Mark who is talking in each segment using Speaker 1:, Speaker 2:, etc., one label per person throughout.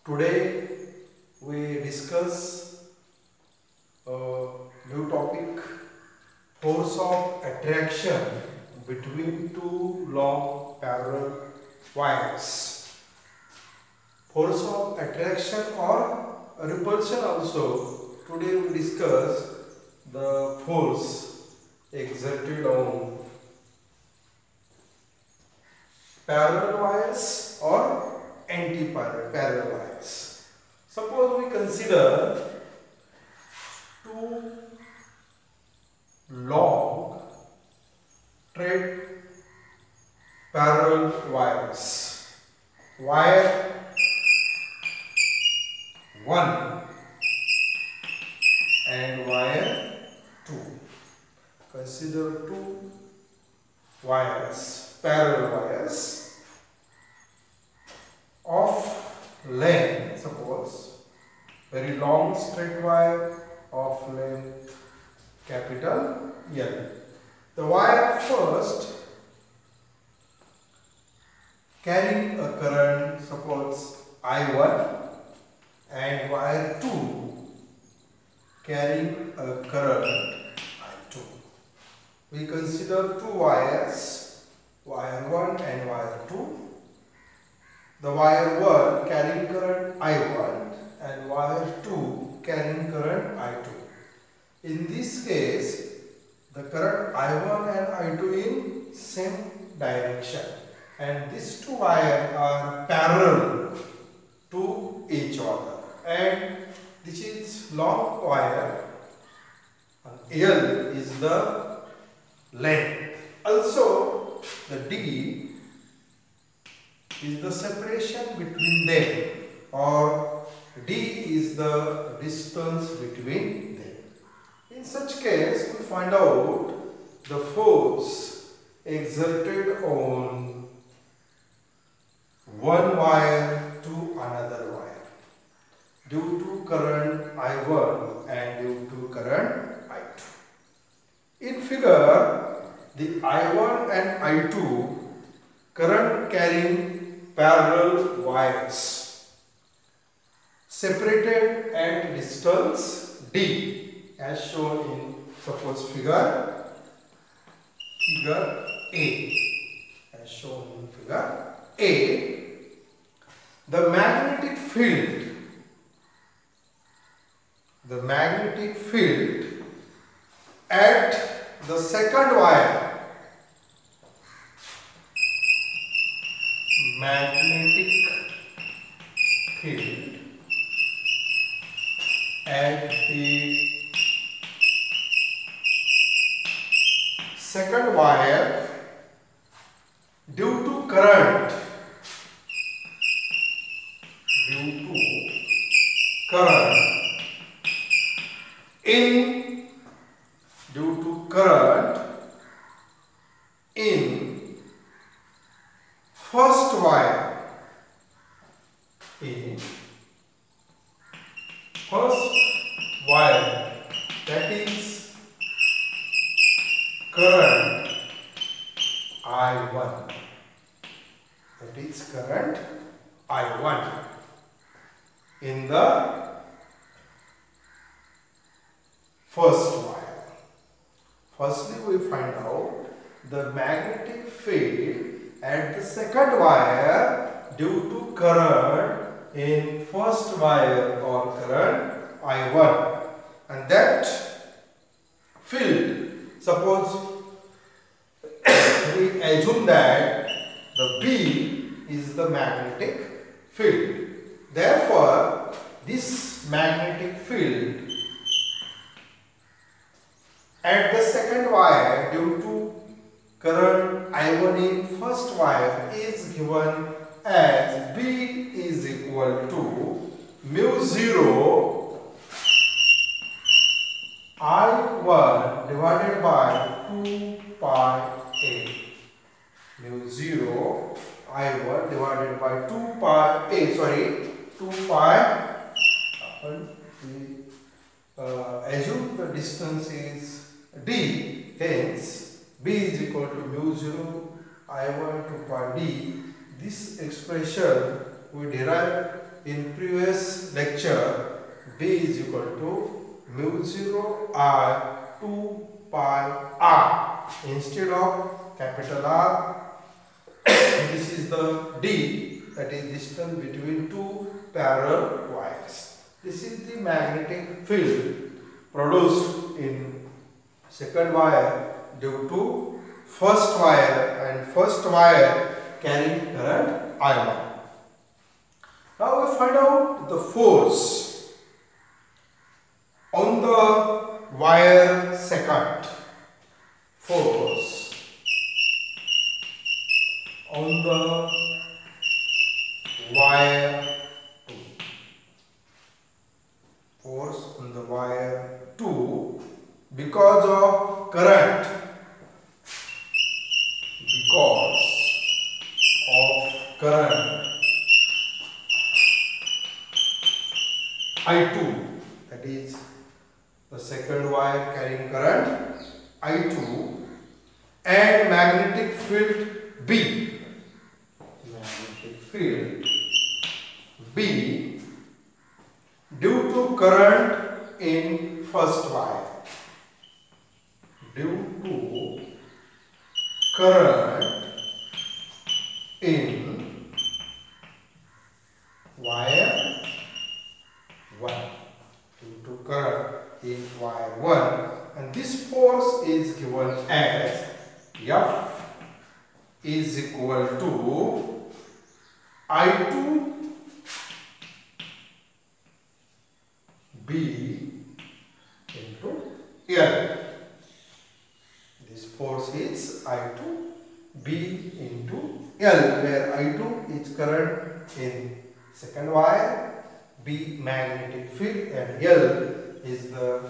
Speaker 1: Today we discuss a new topic, force of attraction between two long parallel wires. Force of attraction or repulsion also. Today we discuss the force exerted on parallel wires or anti-parallel wires. Suppose we consider two long straight parallel wires. Wire 1 and wire 2. Consider two wires, parallel wires of length, suppose very long straight wire of length capital L. The wire first carrying a current, suppose I1, and wire 2 carrying a current I2. We consider two wires, wire 1 and wire 2. The wire 1 carrying current I1 and wire 2 carrying current I2. In this case, the current I1 and I2 in same direction, and these two wires are parallel to each other, and this is long wire and L is the length. Also, the D is the separation between them, or D is the distance between them. In such case, we find out the force exerted on one wire to another wire due to current I1 and due to current I2. In figure, the I1 and I2 current carrying parallel wires separated at distance D as shown in, suppose, figure A, as shown in figure A. The magnetic field at the second wire, magnetic field at the second wire due to current in first wire, that is current I1, in the first wire. Firstly, we find out the magnetic field at the second wire due to current in first wire, or current I1, and that field, suppose we assume that the B is the magnetic field. Therefore, this magnetic field at the second wire due to current I1 in first wire is given as B is equal to mu 0 I1 divided by 2 pi A. Mu 0 I1 divided by 2 pi assume the distance is D, hence B is equal to mu 0 I1 2 pi D. This expression we derive in previous lecture, B is equal to mu 0 I 2 pi r. Instead of capital R, this is the D, that is distance between two parallel wires. This is the magnetic field produced in second wire due to first wire, and first wire carrying current I1. Now we find out the force on the wire second. Force on the wire 2. Force on the wire 2 because of current. Because of current I2, that is the second wire carrying current I2, and magnetic field B. Magnetic field B due to current in first wire. Due to current in wire 1. Due to current in wire 1, and this force is given as F is equal to I2 B into L. This force is I2 B into L, where I2 is current in second wire, B magnetic field, and L is the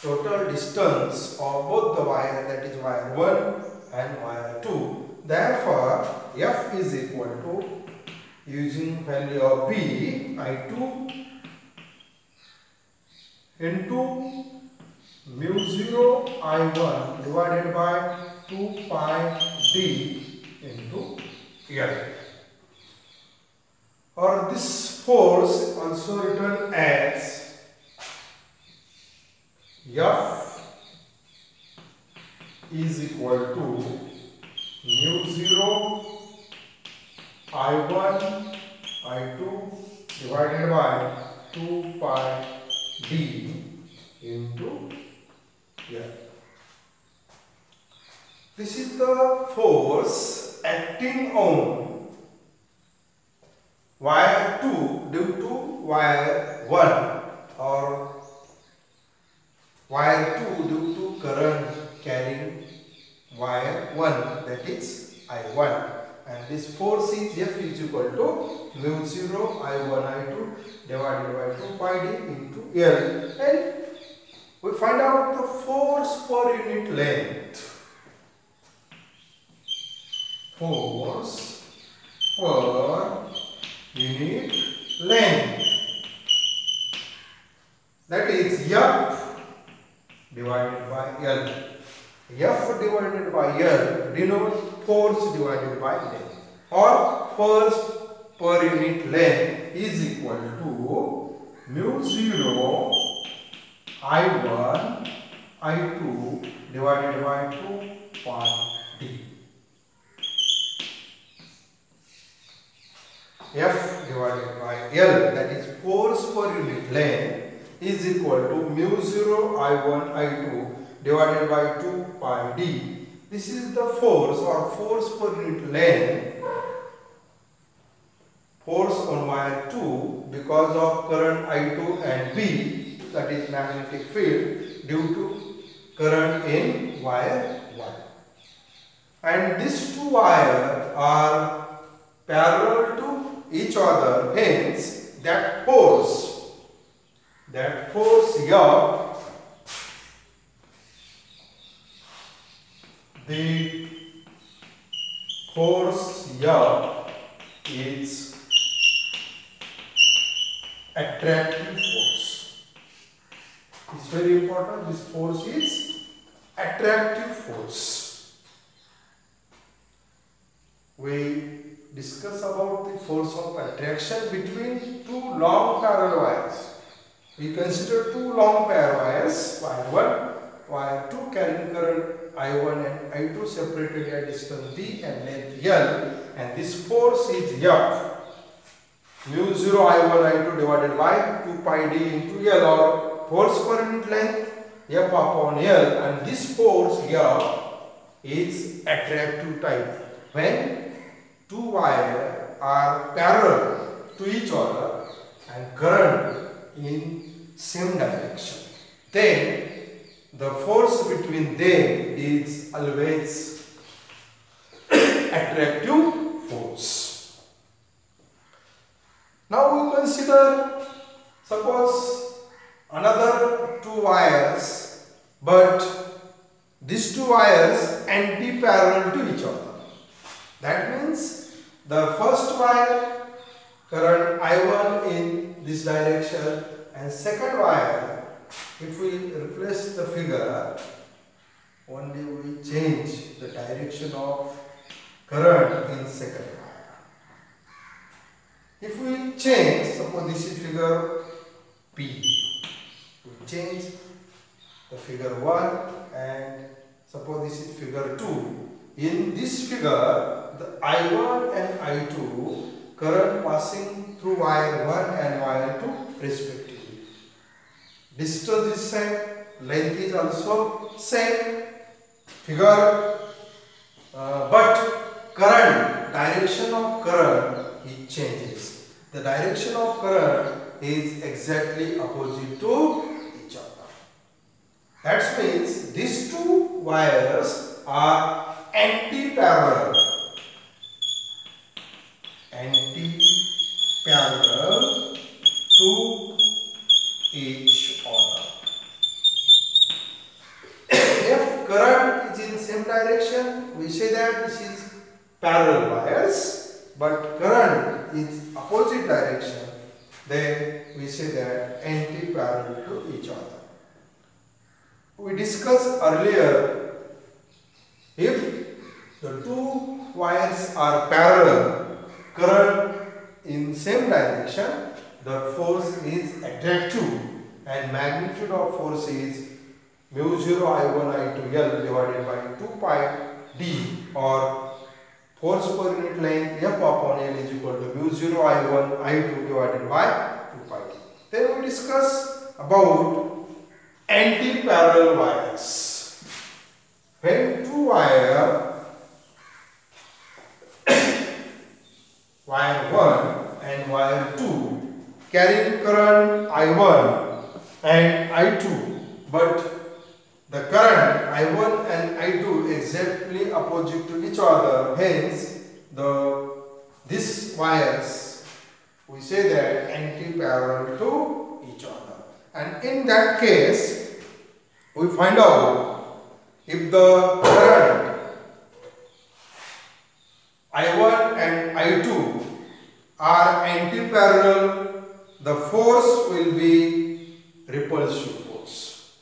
Speaker 1: total distance of both the wire, that is wire 1 and wire 2. Therefore, F is equal to, using value of B, I2 into mu 0 I1 divided by 2 pi D into L. Or this force also written as F is equal to mu 0 I1 I2 divided by 2 pi D into L. This is the force acting on wire 2 due to wire 1, or wire 2 due to current carrying wire 1, that is I1. And this force is F is equal to mu 0 I1 I2 divided by 2 pi D into L. And we find out the force per unit length. Force per unit length, that is F divided by L. F divided by L denotes force divided by length, or force per unit length is equal to mu 0 I1 I2 divided by 2 pi D. F divided by L, that is force per unit length, is equal to mu 0 I1 I2 divided by 2 pi D. This is the force, or force per unit length, force on wire 2 because of current I2 and B, that is magnetic field, due to current in wire 1. And these two wires are parallel to each other, hence that force F, the force F is attractive force. It's very important. This force is attractive force. We discuss about the force of attraction between two long parallel wires. We consider two long pair wires, wire 1, wire 2 carrying current I1 and I2 separated at distance d and length L, and this force is F. Mu 0 I1 I2 divided by 2 pi d into L, or force per unit length F upon L, and this force F is attractive type. When two wires are parallel to each other and current in same direction, then the force between them is always attractive force. Now we consider, suppose another two wires, but these two wires anti-parallel to each other. That means the first wire current I1 in this direction, and second wire, if we replace the figure, only we change the direction of current in second wire. If we change, suppose this is figure P, we change the figure 1 and suppose this is figure 2. In this figure, the I1 and I2 current passing through wire 1 and wire 2 respectively. Distance is same, length is also same figure, but current, direction of current, it changes. The direction of current is exactly opposite to each other. That means these two wires are anti-parallel. Anti-parallel to each other. If current is in same direction, we say that this is parallel wires, but current is opposite direction, then we say that anti-parallel to each other. We discussed earlier, if the two wires are parallel, current in same direction, the force is attractive and magnitude of force is mu 0 I1 I2 L divided by 2 pi d, or force per unit length F upon L is equal to mu 0 I1 I2 divided by 2 pi d. Then we discuss about anti-parallel wires. When two wire 1 and wire 2 carrying current I1 and I2, but the current I1 and I2 exactly opposite to each other, hence these wires, we say that anti-parallel to each other. And in that case, we find out if the current I1 and I2 are anti-parallel, the force will be repulsive force.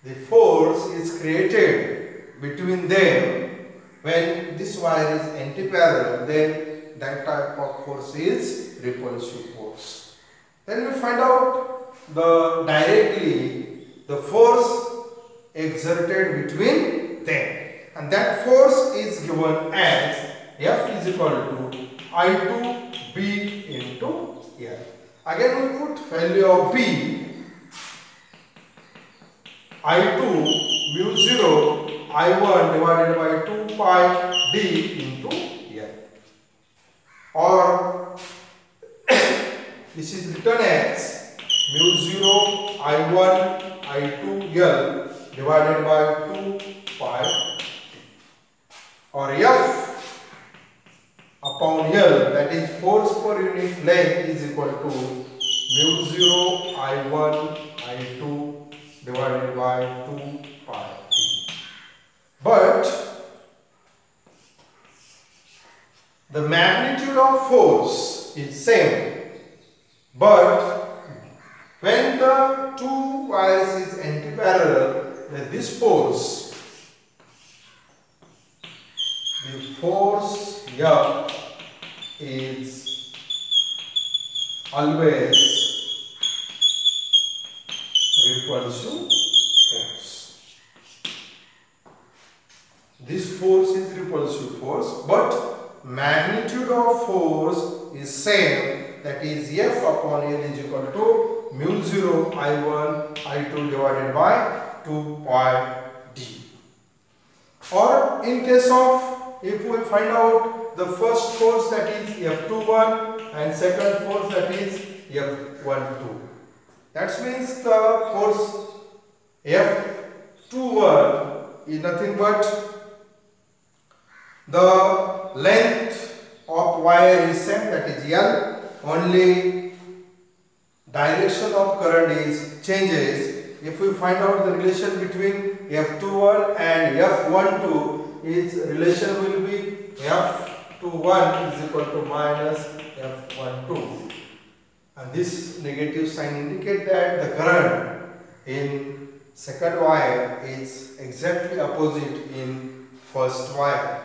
Speaker 1: The force is created between them when this wire is anti-parallel, then that type of force is repulsive force. Then we find out directly the force exerted between them, and that force is given as F is equal to I2B into L. Again we put value of B, I2 mu 0 I1 divided by 2 pi d into L, or this is written as mu 0 I1 I2 L divided by 2 pi d, or F upon L, that is force per unit length, is equal to mu 0 I1 I2 divided by 2 pi d. But the magnitude of force is same, but when the two wires is anti-parallel, then this force, the force F is always repulsive force. This force is repulsive force, but magnitude of force is same, that is F upon L is equal to mu 0 I1 I2 divided by 2 pi d. Or in case of, if we find out the first force, that is F21, and second force, that is F12. That means the force F21 is nothing but the length of wire is same, that is L, only direction of current is changes. If we find out the relation between F21 and F12, its relation will be F21 is equal to minus F12, and this negative sign indicate that the current in second wire is exactly opposite in first wire.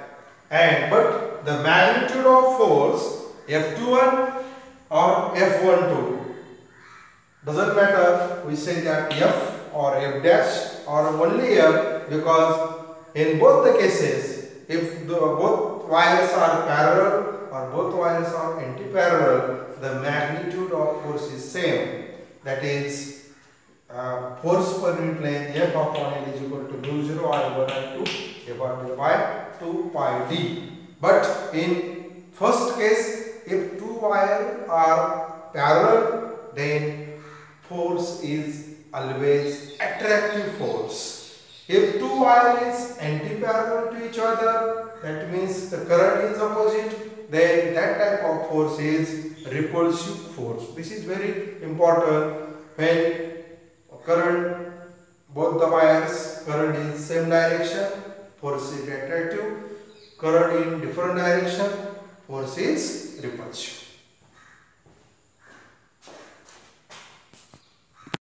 Speaker 1: But the magnitude of force F21 or F12 doesn't matter. We say that F or F dash or only F, because in both the cases, if both wires are parallel or both wires are anti-parallel, the magnitude of force is same. That is force per unit length F upon L is equal to mu 0 I1 I2 divided by 2 pi d. But in first case, if two wires are parallel, then force is always attractive force. If two wires is anti-parallel to each other, that means the current is opposite, then that type of force is repulsive force. This is very important. When current, both the wires current is same direction, force is attractive. Current in different direction, force is repulsive.